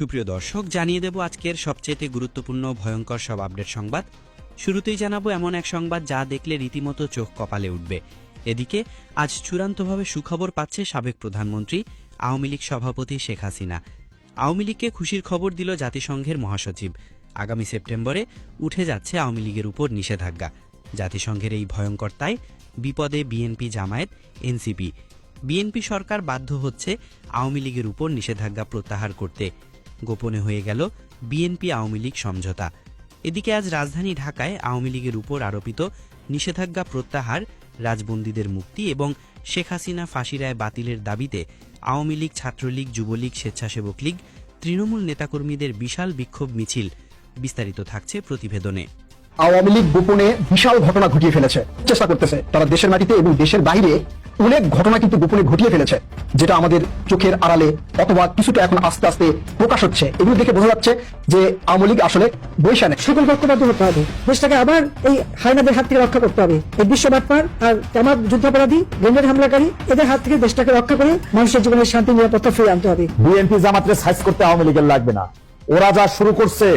সুপ্রিয় দর্শক, জানিয়ে দেব আজকের সবচেয়ে গুরুত্বপূর্ণ ভয়ঙ্কর সব আপডেট সংবাদ। শুরুতেই জানাবো এমন এক সংবাদ যা দেখলে রীতিমতো চোখ কপালে উঠবে। এদিকে আজ চূড়ান্তভাবে সুখবর পাচ্ছে সাবেক প্রধানমন্ত্রী আওয়ামী লীগ সভাপতি শেখ হাসিনা। আওয়ামী লীগকে খুশির খবর দিল জাতিসংঘের মহাসচিব। আগামী সেপ্টেম্বরে উঠে যাচ্ছে আওয়ামী লীগের উপর নিষেধাজ্ঞা। জাতিসংঘের এই ভয়ঙ্করতায় বিপদে বিএনপি, জামায়াত, এনসিপি। বিএনপি সরকার বাধ্য হচ্ছে আওয়ামী লীগের উপর নিষেধাজ্ঞা প্রত্যাহার করতে। গোপনে হয়ে গেল বিএনপি আওয়ামী লীগ সমঝোতা। এদিকে আজ রাজধানী ঢাকায় আওয়ামী লীগের উপর আরোপিত নিষেধাজ্ঞা প্রত্যাহার, রাজবন্দীদের মুক্তি এবং শেখ হাসিনা ফাঁসি রায় বাতিলের দাবিতে আওয়ামী লীগ, ছাত্রলীগ, যুবলীগ, স্বেচ্ছাসেবক লীগ, তৃণমূল নেতাকর্মীদের বিশাল বিক্ষোভ মিছিল। বিস্তারিত থাকছে প্রতিবেদনে। আওয়ামী লীগ গোপনে বিশাল ঘটনা ঘটিয়ে ফেলেছে, চেষ্টা করতেছে তারা দেশের মাটিতে এবং দেশের বাইরে অনেক ঘটনা কিন্তু গোপনে ঘটিয়ে ফেলেছে, যেটা আমাদের চোখের আড়ালে অথবা কিছুটা এখন আস্তে আস্তে প্রকাশ হচ্ছে। এগুলো দেখে বোঝা যাচ্ছে যে আওয়ামী লীগ আসলে বৈশা নেই। সকল পক্ষপাত হতে হবে, দেশটাকে আবার এই হায়নাদের হাত থেকে রক্ষা করতে হবে। এই বিশ্ব বাটপার আর জামাত যুদ্ধাপরাধী, গেন্ডার হামলাকারী, এদের হাত থেকে দেশটাকে রক্ষা করে মানুষের জীবনের শান্তি নিরাপত্তা ফিরিয়ে আনতে হবে। বিএনপি জামাতের সাইজ করতে আওয়ামী লীগের লাগবে না। ওরা যা শুরু করছে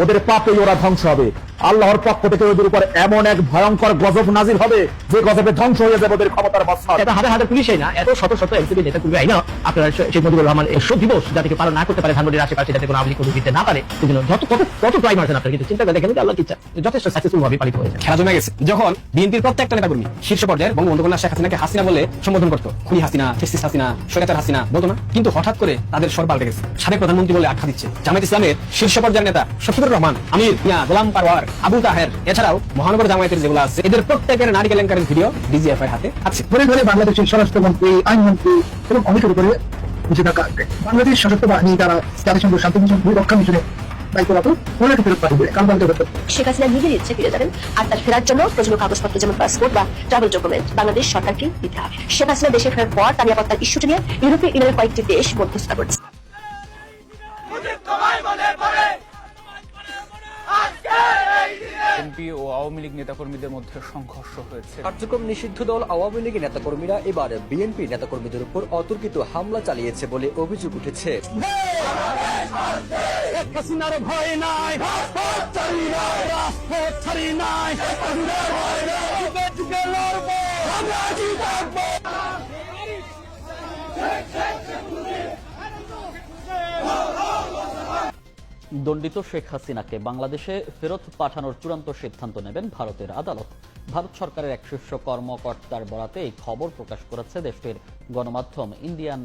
ওদের পাপেই ওরা ধ্বংস হবে। আল্লাহর পক্ষ থেকে ওদের উপর এমন এক ভয়ঙ্কর গজব নাজিল হবে যে গজবে ধ্বংস হয়ে যাবে ওদের ক্ষমতার মসনদ। এটা হাজার হাজার পুলিশই না, এত শত শত এনসিপি নেতা কর্মী আইনা আপনারা শেখ মুজিবুর রহমান শোক দিবস যাতে পালন না করতে পারে, ধানমন্ডির আশেপাশে যাতে কোনো আওয়ামী লীগ দিতে না পারে, সেজন্য কত ট্রাই মারছেন আপনারা, কিন্তু চিন্তা করে দেখেন যে আল্লাহর ইচ্ছা যথেষ্ট সাকসেসফুল ভাবে পালিত হয়েছে। খেলা জমে গেছে যখন বিএনপির প্রত্যেকটা নেতাকর্মী শীর্ষ পর্যায়ের বঙ্গবন্ধু কন্যা শেখ হাসিনাকে হাসিনা বলে সম্বোধন করতো। খুনি হাসিনা, ফেসিস্ট হাসিনা, স্বৈরাচার হাসিনা বলতো না, কিন্তু হঠাৎ করে তাদের স্বর পাল্টে গেছে। সাবেক প্রধানমন্ত্রী বলে আখ্যা দিচ্ছে। জামায়াত ইসলামের শীর্ষ পর্যায়ের নেতা শফিকুর রহমান, আমির মিয়া, গোলাম পারওয়ার, আবু তাহের, এছাড়াও মহানগর জামায়াতের যেগুলো আছে এদের প্রত্যেকের নারী কেলেঙ্কারির ভিডিও ডিজিএফআই হাতে আছে। ধরে ধরে বাংলাদেশের স্বরাষ্ট্রমন্ত্রী, আইনমন্ত্রী এবং অনেকের উপরে নিষেধাজ্ঞা আসবে। বাংলাদেশ সশস্ত্র বাহিনী তারা জাতিসংঘ শান্তি মিশন রক্ষা মিশনে দায়িত্বরত ওনাকে ফেরত পাঠিয়ে শেখ হাসিনা নিজের ইচ্ছে ফিরে যাবেন, আর তার ফেরার জন্য প্রয়োজনীয় কাগজপত্র যেমন পাসপোর্ট বা ট্রাভেল ডকুমেন্ট বাংলাদেশ সরকারকে দিতে হবে। শেখ হাসিনা দেশে ফেরার পর তার নিরাপত্তার ইস্যুটি নিয়ে ইউরোপীয় ইউনিয়নের কয়েকটি দেশ মধ্যস্থতা করছে। এমপি ও আওয়ামী লীগ নেতাকর্মীদের মধ্যে সংঘর্ষ হয়েছে। কার্যক্রম নিষিদ্ধ দল আওয়ামী লীগের নেতাকর্মীরা এবার বিএনপি নেতাকর্মীদের উপর অতর্কিত হামলা চালিয়েছে বলে অভিযোগ উঠেছে। দণ্ডিত শেখ হাসিনাকে বাংলাদেশে ফেরত পাঠানোর চূড়ান্ত সিদ্ধান্ত নেবেন ভারতের আদালত। ভারত সরকারের এক শীর্ষ কর্মকর্তার বরাতে এই খবর প্রকাশ করেছে দেশটির গণমাধ্যম ইন্ডিয়ান